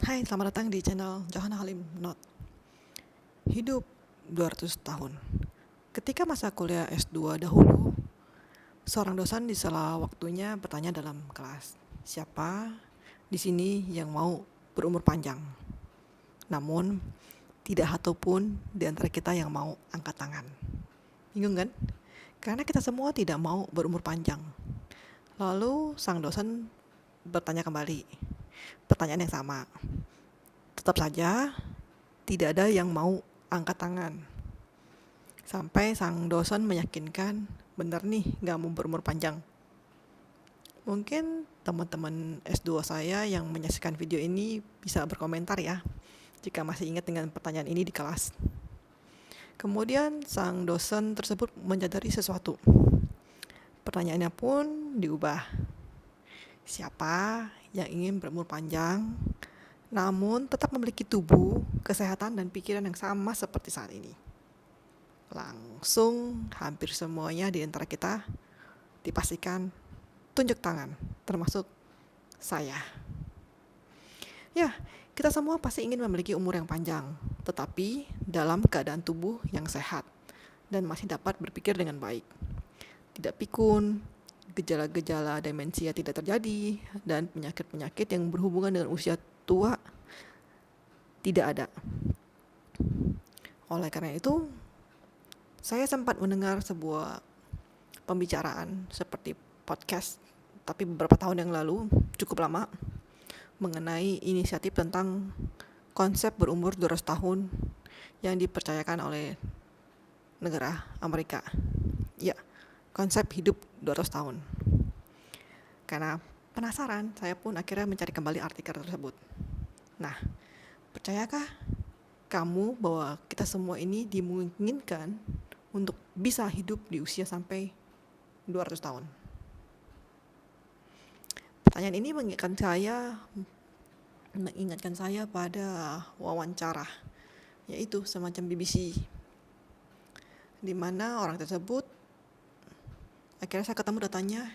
Hai, selamat datang di channel Johanna Halim Not. Hidup 200 tahun. Ketika masa kuliah S2 dahulu, seorang dosen di sela waktunya bertanya dalam kelas, siapa di sini yang mau berumur panjang? Namun, tidak satu pun di antara kita yang mau angkat tangan. Bingung kan? Karena kita semua tidak mau berumur panjang. Lalu sang dosen bertanya kembali, pertanyaan yang sama. Tetap saja tidak ada yang mau angkat tangan. Sampai sang dosen meyakinkan, benar nih gak mau berumur panjang. Mungkin teman-teman S2 saya yang menyaksikan video ini bisa berkomentar ya, jika masih ingat dengan pertanyaan ini di kelas. Kemudian sang dosen tersebut menyadari sesuatu. Pertanyaannya pun diubah. Siapa yang ingin berumur panjang, namun tetap memiliki tubuh, kesehatan, dan pikiran yang sama seperti saat ini? Langsung hampir semuanya di antara kita dipastikan tunjuk tangan, termasuk saya. Ya, kita semua pasti ingin memiliki umur yang panjang, tetapi dalam keadaan tubuh yang sehat dan masih dapat berpikir dengan baik. Tidak pikun, gejala-gejala demensia tidak terjadi, dan penyakit-penyakit yang berhubungan dengan usia tua tidak ada. Oleh karena itu, saya sempat mendengar sebuah pembicaraan seperti podcast, tapi beberapa tahun yang lalu, cukup lama, mengenai inisiatif tentang konsep berumur 200 tahun yang dipercayakan oleh negara Amerika. Ya, konsep hidup 200 tahun. Karena penasaran, saya pun akhirnya mencari kembali artikel tersebut. Nah, percayakah kamu bahwa kita semua ini dimungkinkan untuk bisa hidup di usia sampai 200 tahun? Pertanyaan ini mengingatkan saya pada wawancara, yaitu semacam BBC, di mana orang tersebut, akhirnya saya ketemu datanya,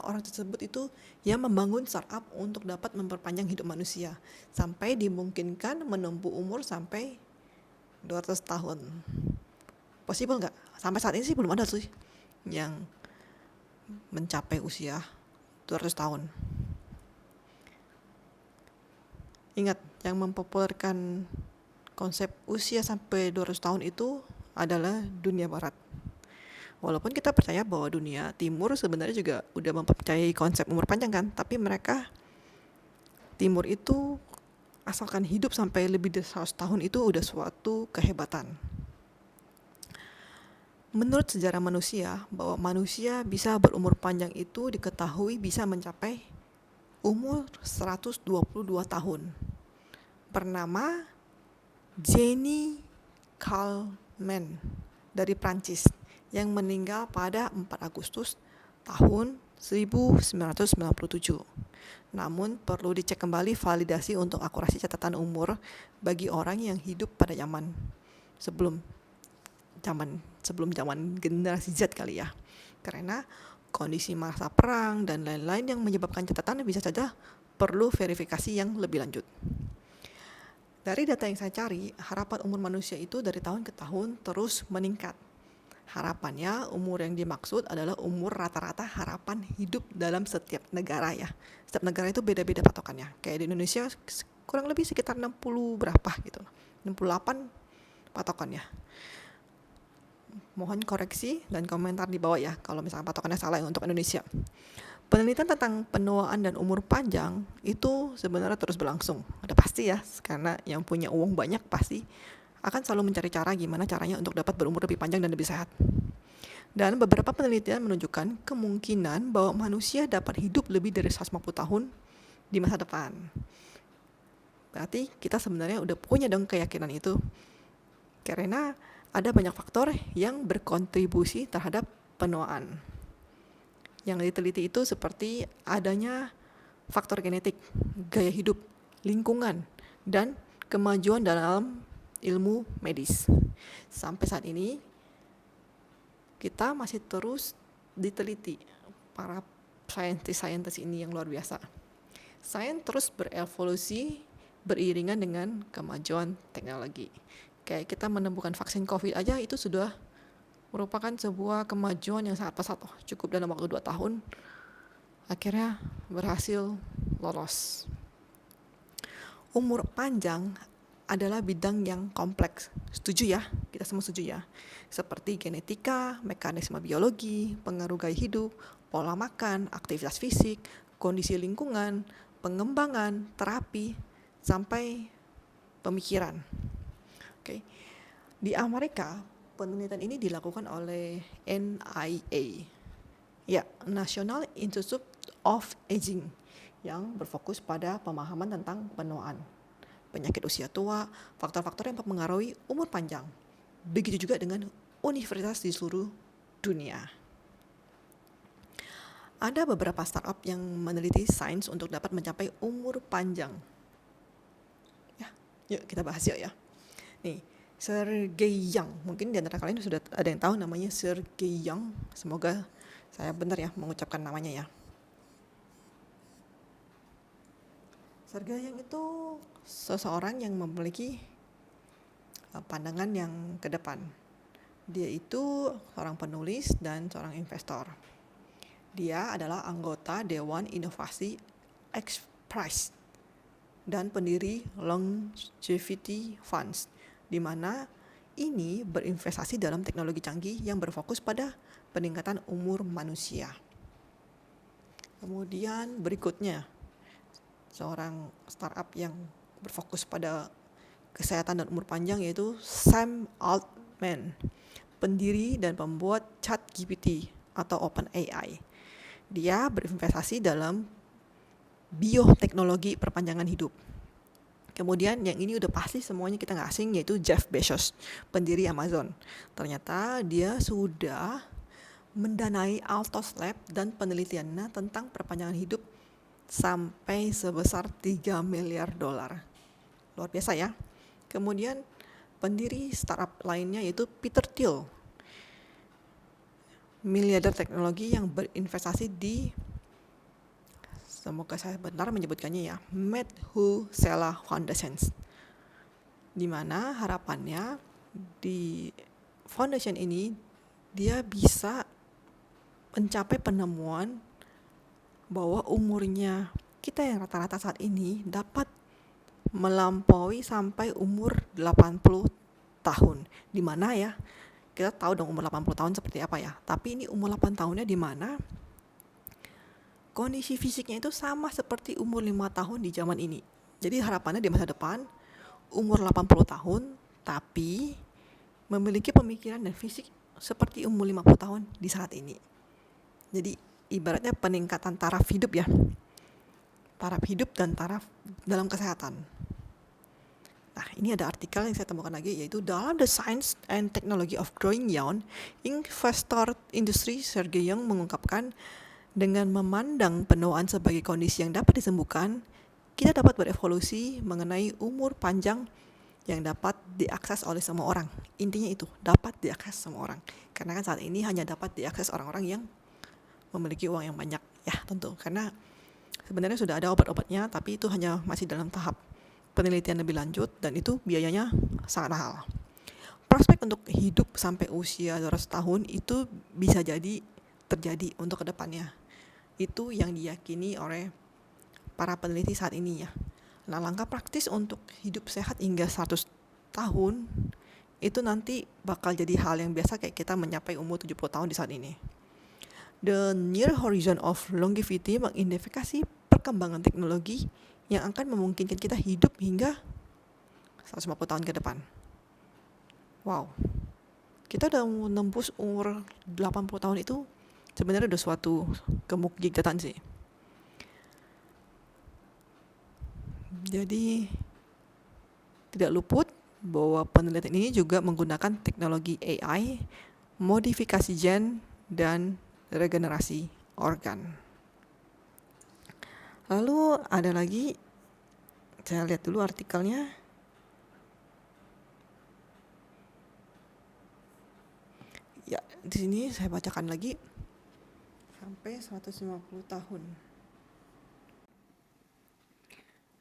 orang tersebut itu yang membangun startup untuk dapat memperpanjang hidup manusia sampai dimungkinkan menempuh umur sampai 200 tahun. Possible nggak? Sampai saat ini sih belum ada sih yang mencapai usia 200 tahun. Ingat, yang mempopulerkan konsep usia sampai 200 tahun itu adalah dunia barat. Walaupun kita percaya bahwa dunia timur sebenarnya juga udah mempercayai konsep umur panjang kan, tapi mereka timur itu asalkan hidup sampai lebih dari 100 tahun itu udah suatu kehebatan. Menurut sejarah manusia, bahwa manusia bisa berumur panjang itu diketahui bisa mencapai umur 122 tahun. Bernama Jenny Calment dari Prancis, yang meninggal pada 4 Agustus tahun 1997. Namun perlu dicek kembali validasi untuk akurasi catatan umur bagi orang yang hidup pada sebelum zaman generasi Z kali ya. Karena kondisi masa perang dan lain-lain yang menyebabkan catatan bisa saja perlu verifikasi yang lebih lanjut. Dari data yang saya cari, harapan umur manusia itu dari tahun ke tahun terus meningkat. Harapannya, umur yang dimaksud adalah umur rata-rata harapan hidup dalam setiap negara ya. Setiap negara itu beda-beda patokannya. Kayak di Indonesia kurang lebih sekitar 60 berapa gitu. 68 patokannya. Mohon koreksi dan komentar di bawah ya kalau misalnya patokannya salah untuk Indonesia. Penelitian tentang penuaan dan umur panjang itu sebenarnya terus berlangsung. Ada pasti ya, karena yang punya uang banyak pasti akan selalu mencari cara gimana caranya untuk dapat berumur lebih panjang dan lebih sehat. Dan beberapa penelitian menunjukkan kemungkinan bahwa manusia dapat hidup lebih dari 150 tahun di masa depan. Berarti kita sebenarnya udah punya dong keyakinan itu. Karena ada banyak faktor yang berkontribusi terhadap penuaan. Yang diteliti itu seperti adanya faktor genetik, gaya hidup, lingkungan, dan kemajuan dalam ilmu medis. Sampai saat ini kita masih terus diteliti para saintis ini yang luar biasa. Sains terus berevolusi beriringan dengan kemajuan teknologi. Kayak kita menemukan vaksin COVID aja itu sudah merupakan sebuah kemajuan yang sangat pesat. Cukup dalam waktu 2 tahun akhirnya berhasil lolos. Umur panjang adalah bidang yang kompleks. Setuju ya? Kita semua setuju ya? Seperti genetika, mekanisme biologi, pengaruh gaya hidup, pola makan, aktivitas fisik, kondisi lingkungan, pengembangan, terapi, sampai pemikiran. Oke. Di Amerika, penelitian ini dilakukan oleh NIA, ya, National Institute of Aging, yang berfokus pada pemahaman tentang penuaan, penyakit usia tua, faktor-faktor yang mempengaruhi umur panjang. Begitu juga dengan universitas di seluruh dunia. Ada beberapa startup yang meneliti sains untuk dapat mencapai umur panjang. Ya, yuk kita bahas ya. Nih, Sergey Young, mungkin di antara kalian sudah ada yang tahu namanya Sergey Young. Semoga saya benar ya mengucapkan namanya ya. Sergey Young itu seseorang yang memiliki pandangan yang ke depan. Dia itu seorang penulis dan seorang investor. Dia adalah anggota Dewan Inovasi X Prize dan pendiri Longevity Funds, di mana ini berinvestasi dalam teknologi canggih yang berfokus pada peningkatan umur manusia. Kemudian berikutnya, seorang startup yang berfokus pada kesehatan dan umur panjang yaitu Sam Altman, pendiri dan pembuat ChatGPT atau OpenAI. Dia berinvestasi dalam bioteknologi perpanjangan hidup. Kemudian yang ini udah pasti semuanya kita nggak asing, yaitu Jeff Bezos, pendiri Amazon. Ternyata dia sudah mendanai Altos Lab dan penelitiannya tentang perpanjangan hidup sampai sebesar 3 miliar dolar. Luar biasa ya. Kemudian pendiri startup lainnya yaitu Peter Thiel, miliarder teknologi yang berinvestasi di, semoga saya benar menyebutkannya ya, Methuselah Foundation, di mana harapannya di foundation ini dia bisa mencapai penemuan bahwa umurnya kita yang rata-rata saat ini dapat melampaui sampai umur 80 tahun. Di mana ya? Kita tahu dong umur 80 tahun seperti apa ya. Tapi ini umur 8 tahunnya di mana kondisi fisiknya itu sama seperti umur 5 tahun di zaman ini. Jadi harapannya di masa depan umur 80 tahun tapi memiliki pemikiran dan fisik seperti umur 50 tahun di saat ini. Jadi ibaratnya peningkatan taraf hidup ya. Taraf hidup dan taraf dalam kesehatan. Nah, ini ada artikel yang saya temukan lagi, yaitu dalam The Science and Technology of Growing Young, investor industri Sergey Young mengungkapkan, dengan memandang penuaan sebagai kondisi yang dapat disembuhkan, kita dapat berevolusi mengenai umur panjang yang dapat diakses oleh semua orang. Intinya itu, dapat diakses semua orang. Karena kan saat ini hanya dapat diakses orang-orang yang memiliki uang yang banyak. Ya, tentu. Karena sebenarnya sudah ada obat-obatnya, tapi itu hanya masih dalam tahap penelitian lebih lanjut dan itu biayanya sangat mahal. Prospek untuk hidup sampai usia 200 tahun itu bisa jadi terjadi untuk kedepannya. Itu yang diyakini oleh para peneliti saat ini ya. Nah, langkah praktis untuk hidup sehat hingga 100 tahun itu nanti bakal jadi hal yang biasa kayak kita mencapai umur 70 tahun di saat ini. The Near Horizon of Longevity mengidentifikasi perkembangan teknologi yang akan memungkinkan kita hidup hingga 150 tahun ke depan. Wow, kita udah menembus umur 80 tahun itu sebenarnya udah suatu kemukjizatan sih. Jadi tidak luput bahwa penelitian ini juga menggunakan teknologi AI, modifikasi gen, dan regenerasi organ. Lalu ada lagi, saya lihat dulu artikelnya. Ya, di sini saya bacakan lagi. Sampai 150 tahun.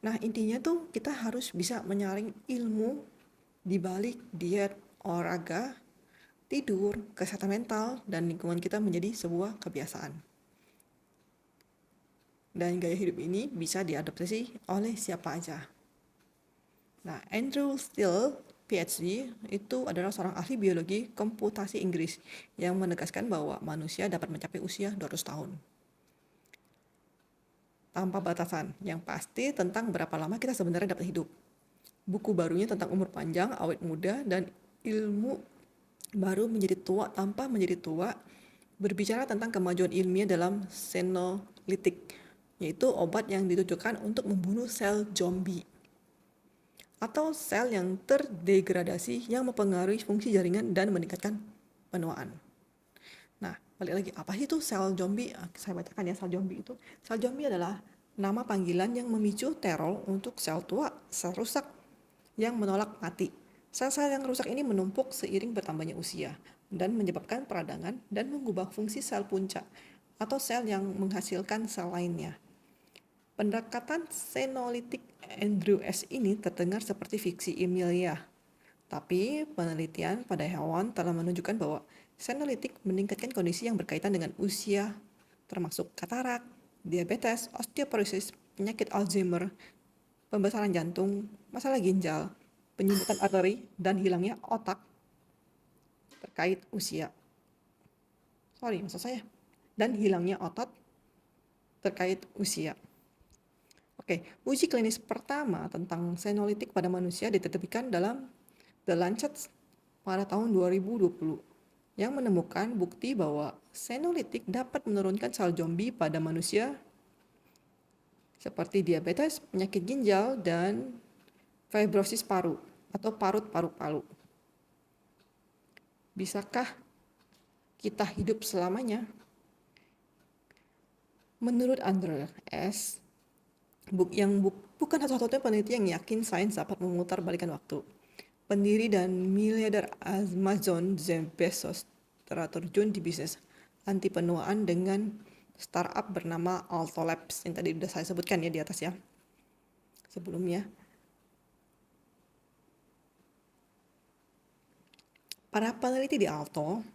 Nah, intinya tuh kita harus bisa menyaring ilmu di balik diet, olahraga, tidur, kesehatan mental, dan lingkungan kita menjadi sebuah kebiasaan. Dan gaya hidup ini bisa diadopsi oleh siapa aja. Nah, Andrew Steele, PhD, itu adalah seorang ahli biologi komputasi Inggris yang menegaskan bahwa manusia dapat mencapai usia 200 tahun. Tanpa batasan, yang pasti tentang berapa lama kita sebenarnya dapat hidup. Buku barunya tentang umur panjang, awet muda, dan ilmu baru menjadi tua tanpa menjadi tua, berbicara tentang kemajuan ilmiah dalam senolytik, yaitu obat yang ditujukan untuk membunuh sel zombie atau sel yang terdegradasi yang mempengaruhi fungsi jaringan dan meningkatkan penuaan. Nah, balik lagi, apa sih itu sel zombie? Saya bacakan ya, sel zombie itu. Sel zombie adalah nama panggilan yang memicu teror untuk sel tua, sel rusak yang menolak mati. Sel-sel yang rusak ini menumpuk seiring bertambahnya usia dan menyebabkan peradangan dan mengubah fungsi sel puncak atau sel yang menghasilkan sel lainnya. Pendekatan senolitik Andrew S. ini terdengar seperti fiksi ilmiah, tapi penelitian pada hewan telah menunjukkan bahwa senolitik meningkatkan kondisi yang berkaitan dengan usia, termasuk katarak, diabetes, osteoporosis, penyakit Alzheimer, pembesaran jantung, masalah ginjal, penyumbutan arteri, dan hilangnya otak terkait usia. Maksud saya. Dan hilangnya otot terkait usia. Oke, uji klinis pertama tentang senolitik pada manusia diterbitkan dalam The Lancet pada tahun 2020 yang menemukan bukti bahwa senolitik dapat menurunkan sel zombie pada manusia seperti diabetes, penyakit ginjal, dan fibrosis paru atau parut paru-paru. Bisakah kita hidup selamanya? Menurut Andrew S., bukan satu-satunya peneliti yang yakin sains dapat memutarbalikkan waktu. Pendiri dan miliarder Amazon Jeff Bezos telah terjun di bisnis anti penuaan dengan startup bernama Alto Labs yang tadi sudah saya sebutkan ya di atas ya sebelumnya. Para peneliti di Alto,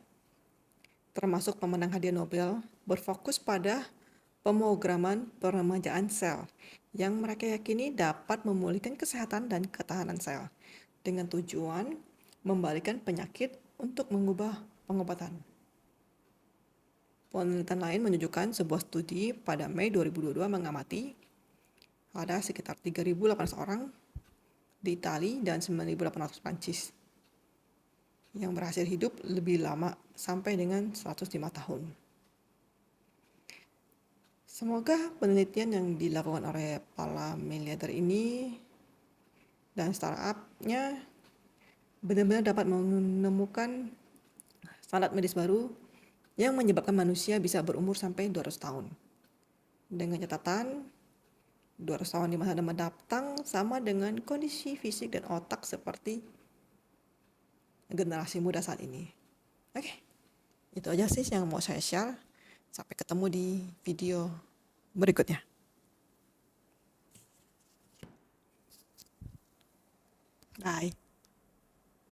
termasuk pemenang hadiah Nobel, berfokus pada pemrograman peremajaan sel yang mereka yakini dapat memulihkan kesehatan dan ketahanan sel dengan tujuan membalikkan penyakit untuk mengubah pengobatan. Penelitian lain menunjukkan sebuah studi pada Mei 2022 mengamati ada sekitar 3.800 orang di Italia dan 9.800 Prancis yang berhasil hidup lebih lama sampai dengan 105 tahun. Semoga penelitian yang dilakukan oleh para miliarder ini dan startup-nya benar-benar dapat menemukan standar medis baru yang menyebabkan manusia bisa berumur sampai 200 tahun. Dengan catatan, 200 tahun di masa mendatang sama dengan kondisi fisik dan otak seperti generasi muda saat ini. Oke, itu aja sih yang mau saya share. Sampai ketemu di video berikutnya. Bye.